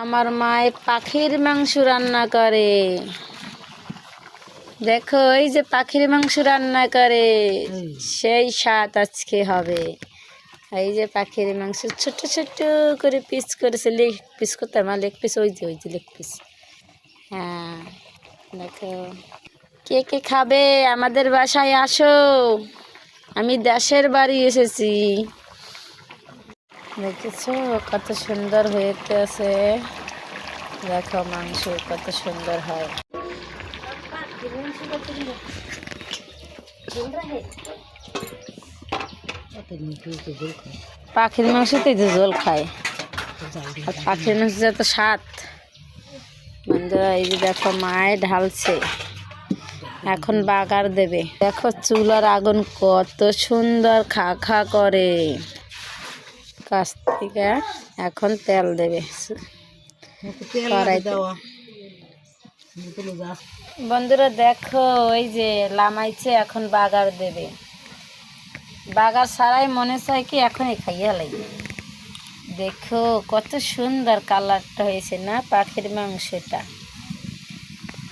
আমার মায়ে পাখির মাংস রান্না করে। দেখো এই যে পাখির মাংস রান্না করে, সেই স্বাদ আজকে হবে। এই যে পাখির মাংস ছোট ছোট করে পিস করেছে, লেগ পিস করতে আমার লেগ পিস, ওই যে লেগ পিস। হ্যাঁ দেখো, কে কে খাবে আমাদের বাসায় আসো, আমি দেশের বাড়ি এসেছি। দেখেছো কত সুন্দর হয়েছে, দেখো মাংস কত সুন্দর হয়। পাখির মাংসতে যে ঝোল খায়, আর পাখির মাংস যত স্বাদ। বন্ধুরা এই যে দেখো মায়ে ঢালছে, এখন বাগার দেবে। দেখো চুলার আগুন কত সুন্দর খা খা করে, কাছ থেকে এখন তেল দেবে কড়াইতে। বন্ধুরা দেখো এই যে লামাইছে, এখন বাগার দেবে। বাগার ছাড়াই মনে চায় কি এখনই খাইয়া লাগে। দেখো কত সুন্দর কালারটা হয়েছে না পাখির মাংসটা।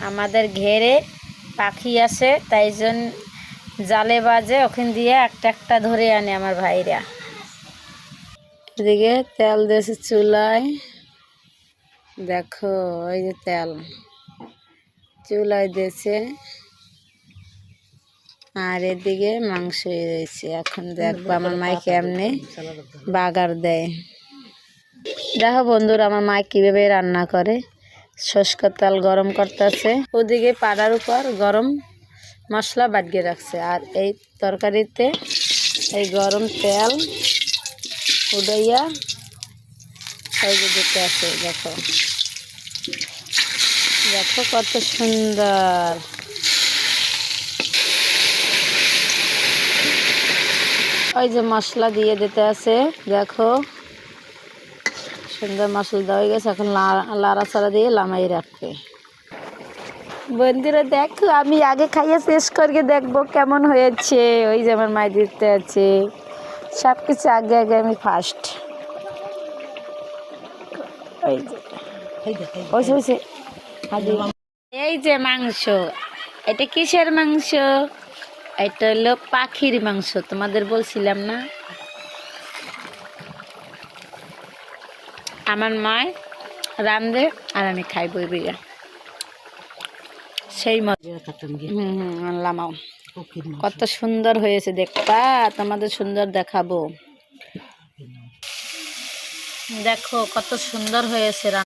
আমাদের ঘেরে পাখি আছে, তাই জন্য জালে বাজে, ওখান দিয়ে একটা একটা ধরে আনে আমার ভাইরা। এদিকে তেল দিয়েছে চুলায়, দেখো ওই যে তেল চুলায় দিয়েছে, আর এদিকে মাংস রয়েছে। এখন দেখবো আমার মাই কেমনে বাগার দেয়। দেখো বন্ধুরা আমার মা কীভাবে রান্না করে। সরষের তেল গরম করতেছে, ওদিকে পাড়ার উপর গরম মশলা বাটিয়ে রাখছে, আর এই তরকারিতে এই গরম তেল উড়াইয়া এই যে দিতে আছে। দেখো দেখো কত সুন্দর। ওই যে মশলা দিয়ে দিতে আছে, দেখো সুন্দর মশলা দেওয়া হয়ে গেছে। এখন লাড়াচাড়া দিয়ে লামাই রাখবে। বন্ধুরা দেখো আমি আগে খাইয়ে শেষ করে দেখবো কেমন হয়েছে। ওই যে আমার মাই দিতে আছে, সব কিছু আগে আগে আমি ফার্স্ট। এই যে মাংস, এটা কিসের মাংস? এটা হলো পাখির মাংস, তোমাদের বলছিলাম না। আমার মায় রান্ধে আর আমি খাই বই বইয়া, সেই লামাও কত সুন্দর হয়েছে দেখবা, তোমাদের সুন্দর দেখাবো। দেখো কত সুন্দর হয়েছে।